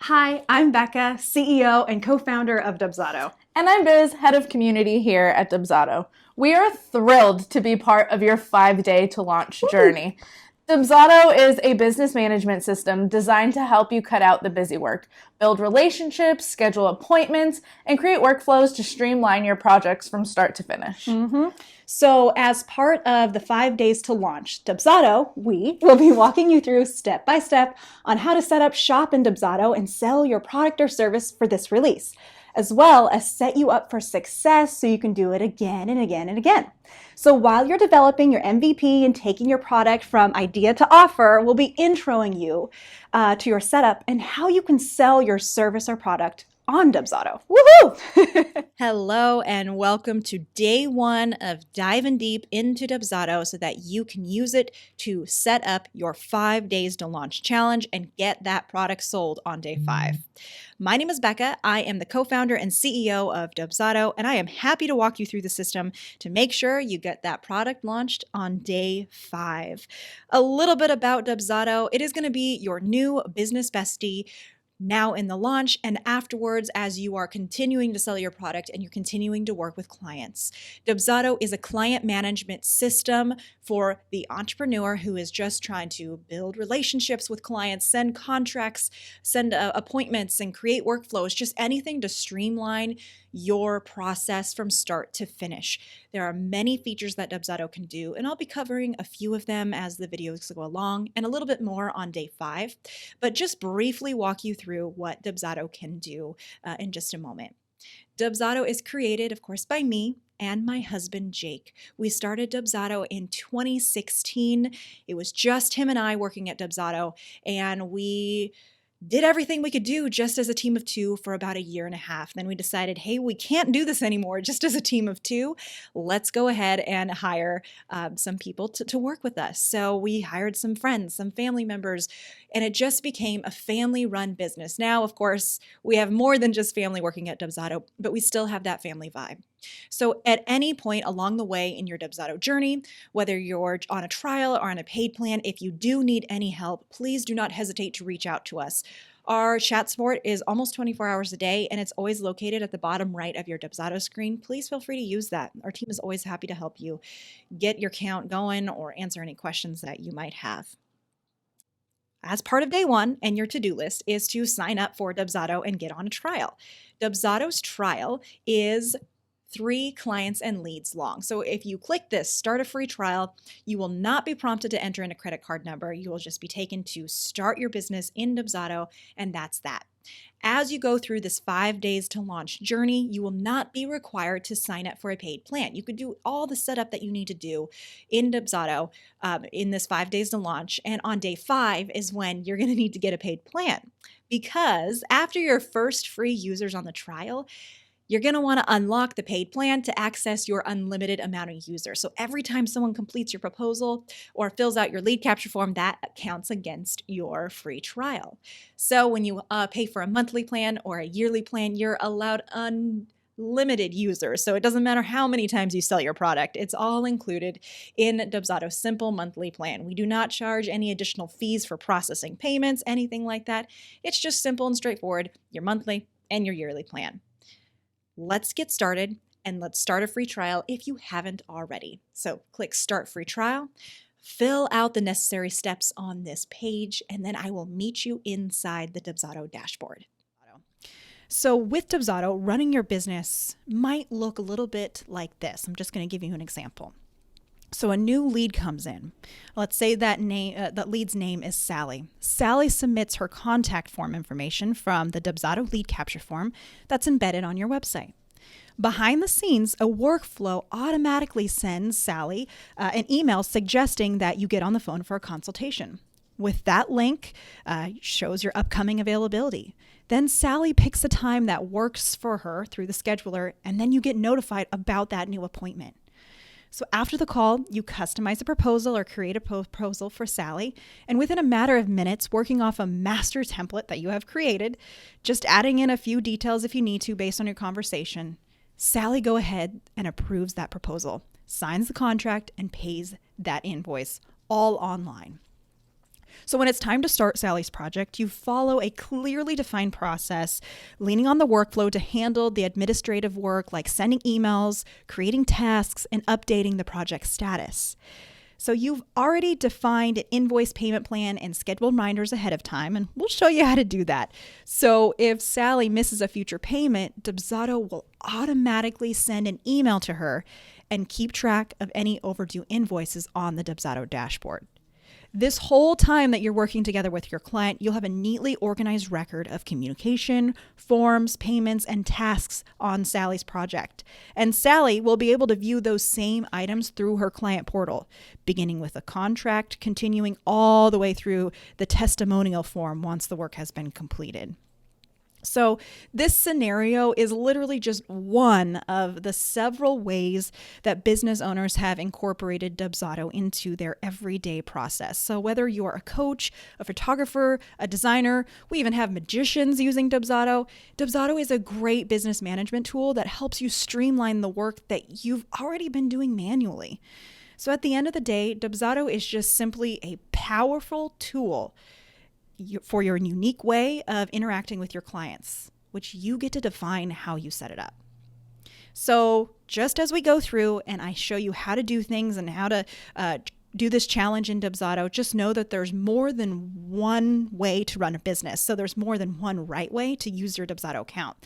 Hi, I'm Becca, CEO and co-founder of Dubsado. And I'm Biz, head of community here at Dubsado. We are thrilled to be part of your 5-day to launch journey. Dubsado is a business management system designed to help you cut out the busy work, build relationships, schedule appointments, and create workflows to streamline your projects from start to finish. So as part of the 5 days to launch Dubsado, we will be walking you through step by step on how to set up shop in Dubsado and sell your product or service for this release, as well as set you up for success so you can do it again and again and again. So while you're developing your MVP and taking your product from idea to offer, we'll be introing you to your setup and how you can sell your service or product on Dubsado. Woohoo! Hello and welcome to day one of diving deep into Dubsado so that you can use it to set up your 5 days to launch challenge and get that product sold on day 5. My name is Becca. I am the co-founder and CEO of Dubsado, and I am happy to walk you through the system to make sure you get that product launched on day 5. A little bit about Dubsado. It is going to be your new business bestie now in the launch and afterwards as you are continuing to sell your product and you're continuing to work with clients. Dubsado is a client management system for the entrepreneur who is just trying to build relationships with clients, send contracts, send appointments, and create workflows, just anything to streamline your process from start to finish. There are many features that Dubsado can do, and I'll be covering a few of them as the videos go along and a little bit more on day 5, but just briefly walk you through what Dubsado can do in just a moment. Dubsado is created, of course, by me and my husband, Jake. We started Dubsado in 2016. It was just him and I working at Dubsado, and we did everything we could do just as a team of 2 for about a year and a half. Then we decided, hey, we can't do this anymore just as a team of 2. Let's go ahead and hire some people to work with us. So we hired some friends, some family members, and it just became a family-run business. Now, of course, we have more than just family working at Dubsado, but we still have that family vibe. So at any point along the way in your Dubsado journey, whether you're on a trial or on a paid plan, if you do need any help, please do not hesitate to reach out to us. Our chat support is almost 24 hours a day, and it's always located at the bottom right of your Dubsado screen. Please feel free to use that. Our team is always happy to help you get your count going or answer any questions that you might have. As part of day 1 and your to-do list is to sign up for Dubsado and get on a trial. Dubsado's trial is 3 clients and leads long. So if you click this, start a free trial, you will not be prompted to enter in a credit card number. You will just be taken to start your business in Dubsado, and that's that. As you go through this 5 days to launch journey, you will not be required to sign up for a paid plan. You could do all the setup that you need to do in Dubsado in this 5 days to launch. And on day 5 is when you're going to need to get a paid plan. Because after your first free users on the trial, you're going to want to unlock the paid plan to access your unlimited amount of users. So every time someone completes your proposal or fills out your lead capture form, that counts against your free trial. So when you pay for a monthly plan or a yearly plan, you're allowed unlimited users. So it doesn't matter how many times you sell your product. It's all included in Dubsado's simple monthly plan. We do not charge any additional fees for processing payments, anything like that. It's just simple and straightforward, your monthly and your yearly plan. Let's get started and let's start a free trial if you haven't already. So click Start Free Trial, fill out the necessary steps on this page, and then I will meet you inside the Dubsado dashboard. So with Dubsado, running your business might look a little bit like this. I'm just going to give you an example. So a new lead comes in. Let's say that lead's name is Sally. Sally submits her contact form information from the Dubsado lead capture form that's embedded on your website. Behind the scenes, a workflow automatically sends Sally an email suggesting that you get on the phone for a consultation. With that link, shows your upcoming availability. Then Sally picks a time that works for her through the scheduler, and then you get notified about that new appointment. So after the call, you customize a proposal or create a proposal for Sally, and within a matter of minutes, working off a master template that you have created, just adding in a few details if you need to based on your conversation, Sally go ahead and approves that proposal, signs the contract, and pays that invoice all online. So when it's time to start Sally's project, you follow a clearly defined process, leaning on the workflow to handle the administrative work like sending emails, creating tasks, and updating the project status. So you've already defined an invoice payment plan and scheduled reminders ahead of time, and we'll show you how to do that. So if Sally misses a future payment, Dubsado will automatically send an email to her and keep track of any overdue invoices on the Dubsado dashboard. This whole time that you're working together with your client, you'll have a neatly organized record of communication, forms, payments, and tasks on Sally's project. And Sally will be able to view those same items through her client portal, beginning with a contract, continuing all the way through the testimonial form once the work has been completed. So this scenario is literally just one of the several ways that business owners have incorporated Dubsado into their everyday process. So whether you're a coach, a photographer, a designer, we even have magicians using Dubsado. Dubsado is a great business management tool that helps you streamline the work that you've already been doing manually. So at the end of the day, Dubsado is just simply a powerful tool for your unique way of interacting with your clients, which you get to define how you set it up. So just as we go through and I show you how to do things and how to do this challenge in Dubsado, just know that there's more than one way to run a business. So there's more than one right way to use your Dubsado account.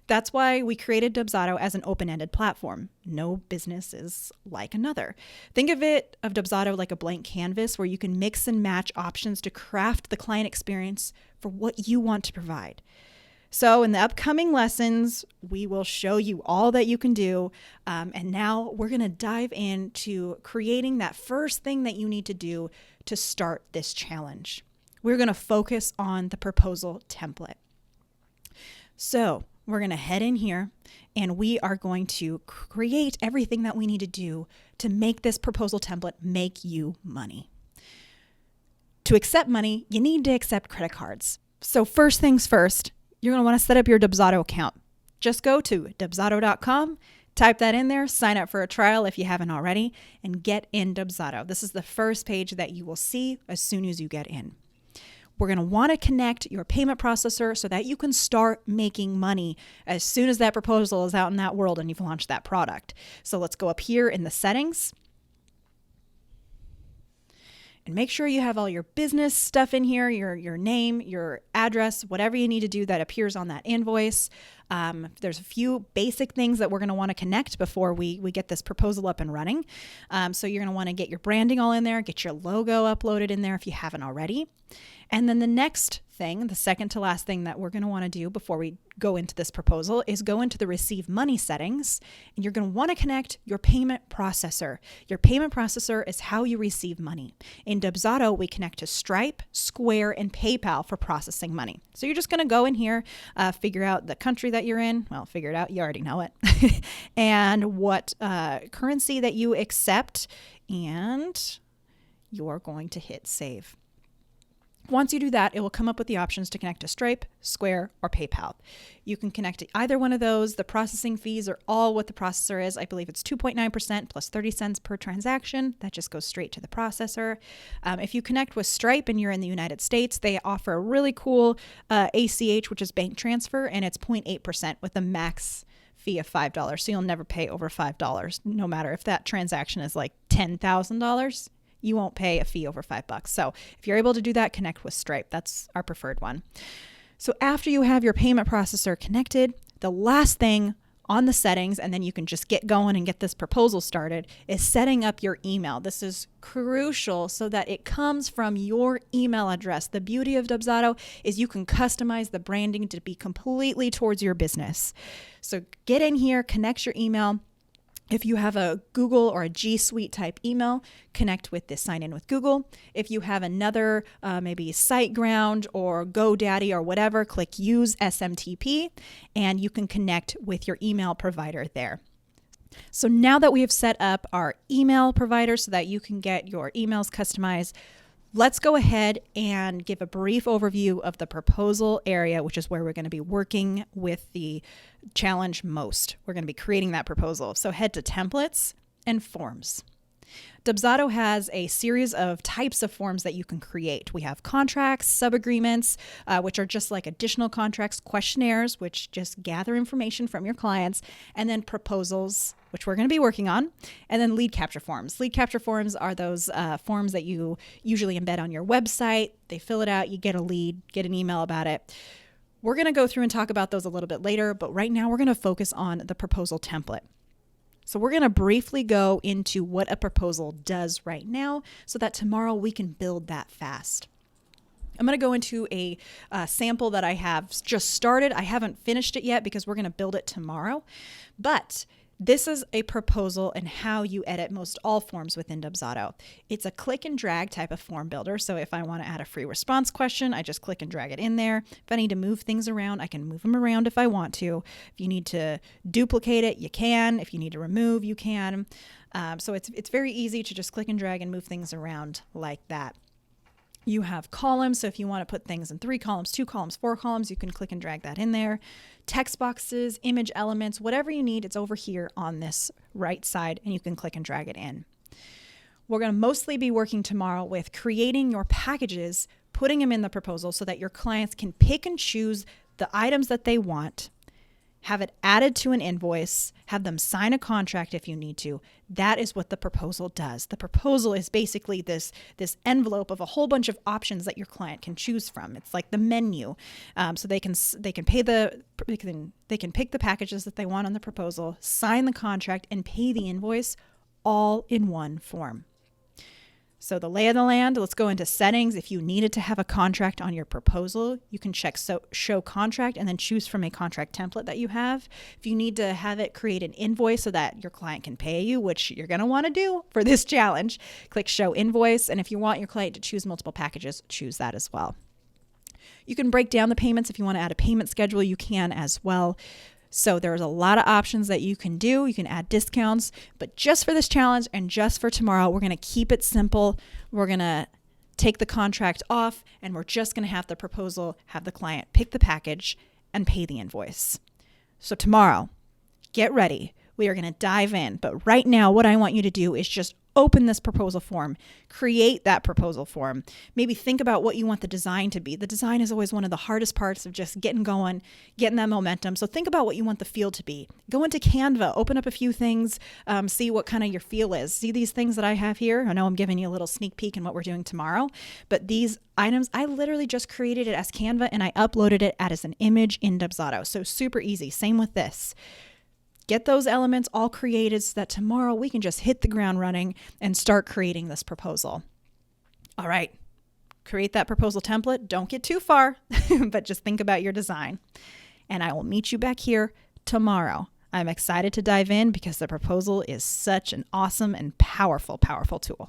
That's why we created Dubsado as an open-ended platform. No business is like another. Think of Dubsado like a blank canvas where you can mix and match options to craft the client experience for what you want to provide. So in the upcoming lessons, we will show you all that you can do. And now we're going to dive into creating that first thing that you need to do to start this challenge. We're going to focus on the proposal template. So we're going to head in here and we are going to create everything that we need to do to make this proposal template make you money. To accept money, you need to accept credit cards. So first things first, you're going to want to set up your Dubsado account. Just go to dubsado.com, type that in there, sign up for a trial if you haven't already, and get in Dubsado. This is the first page that you will see as soon as you get in. We're going to want to connect your payment processor so that you can start making money as soon as that proposal is out in that world and you've launched that product. So let's go up here in the settings and make sure you have all your business stuff in here, your name, your address, whatever you need to do that appears on that invoice. There's a few basic things that we're going to want to connect before we get this proposal up and running. So you're going to want to get your branding all in there, get your logo uploaded in there if you haven't already. And then the next thing, the second to last thing that we're going to want to do before we go into this proposal is go into the receive money settings, and you're going to want to connect your payment processor. Your payment processor is how you receive money. In Dubsado, we connect to Stripe, Square, and PayPal for processing money. So you're just going to go in here, figure out the country that you're in. Well, figure it out. You already know it. And what currency that you accept, and you're going to hit save. Once you do that, it will come up with the options to connect to Stripe, Square, or PayPal. You can connect to either one of those. The processing fees are all what the processor is. I believe it's 2.9% plus 30 cents per transaction. That just goes straight to the processor. If you connect with Stripe and you're in the United States, they offer a really cool ACH, which is bank transfer, and it's 0.8% with a max fee of $5. So you'll never pay over $5, no matter if that transaction is like $10,000. You won't pay a fee over $5. So if you're able to do that, connect with Stripe. That's our preferred one. So after you have your payment processor connected, the last thing on the settings, and then you can just get going and get this proposal started, is setting up your email. This is crucial so that it comes from your email address. The beauty of Dubsado is you can customize the branding to be completely towards your business. So get in here, connect your email. If you have a Google or a G Suite type email, connect with this sign in with Google. If you have another, maybe SiteGround or GoDaddy or whatever, click use SMTP and you can connect with your email provider there. So now that we have set up our email provider so that you can get your emails customized, let's go ahead and give a brief overview of the proposal area, which is where we're going to be working with the challenge most. We're going to be creating that proposal. So head to templates and forms. Dubsado has a series of types of forms that you can create. We have contracts, sub-agreements, which are just like additional contracts, questionnaires, which just gather information from your clients, and then proposals, which we're going to be working on, and then lead capture forms. Lead capture forms are those forms that you usually embed on your website. They fill it out, you get a lead, get an email about it. We're going to go through and talk about those a little bit later, but right now we're going to focus on the proposal template. So we're going to briefly go into what a proposal does right now so that tomorrow we can build that fast. I'm going to go into a sample that I have just started. I haven't finished it yet because we're going to build it tomorrow. But this is a proposal and how you edit most all forms within Dubsado. It's a click and drag type of form builder. So if I want to add a free response question, I just click and drag it in there. If I need to move things around, I can move them around if I want to. If you need to duplicate it, you can. If you need to remove, you can. So it's very easy to just click and drag and move things around like that. You have columns, so if you want to put things in 3 columns, 2 columns, 4 columns, you can click and drag that in there. Text boxes, image elements, whatever you need, it's over here on this right side, and you can click and drag it in. We're going to mostly be working tomorrow with creating your packages, putting them in the proposal so that your clients can pick and choose the items that they want, have it added to an invoice, have them sign a contract if you need to. That is what the proposal does. The proposal is basically this envelope of a whole bunch of options that your client can choose from. It's like the menu. So they can pick the packages that they want on the proposal, sign the contract, and pay the invoice all in one form. So the lay of the land, let's go into settings. If you needed to have a contract on your proposal, you can check show contract and then choose from a contract template that you have. If you need to have it create an invoice so that your client can pay you, which you're going to want to do for this challenge, click show invoice. And if you want your client to choose multiple packages, choose that as well. You can break down the payments. If you want to add a payment schedule, you can as well. So there's a lot of options that you can do. You can add discounts, but just for this challenge and just for tomorrow, we're going to keep it simple. We're going to take the contract off, and we're just going to have the proposal, have the client pick the package and pay the invoice. So tomorrow, get ready. We are going to dive in. But right now, what I want you to do is just open this proposal form, create that proposal form. Maybe think about what you want the design to be. The design is always one of the hardest parts of just getting going, getting that momentum. So think about what you want the feel to be. Go into Canva, open up a few things, see what kind of your feel is. See these things that I have here? I know I'm giving you a little sneak peek in what we're doing tomorrow, but these items, I literally just created it as Canva and I uploaded it as an image in Dubsado. So super easy. Same with this. Get those elements all created so that tomorrow we can just hit the ground running and start creating this proposal. All right, create that proposal template. Don't get too far, but just think about your design. And I will meet you back here tomorrow. I'm excited to dive in because the proposal is such an awesome and powerful, powerful tool.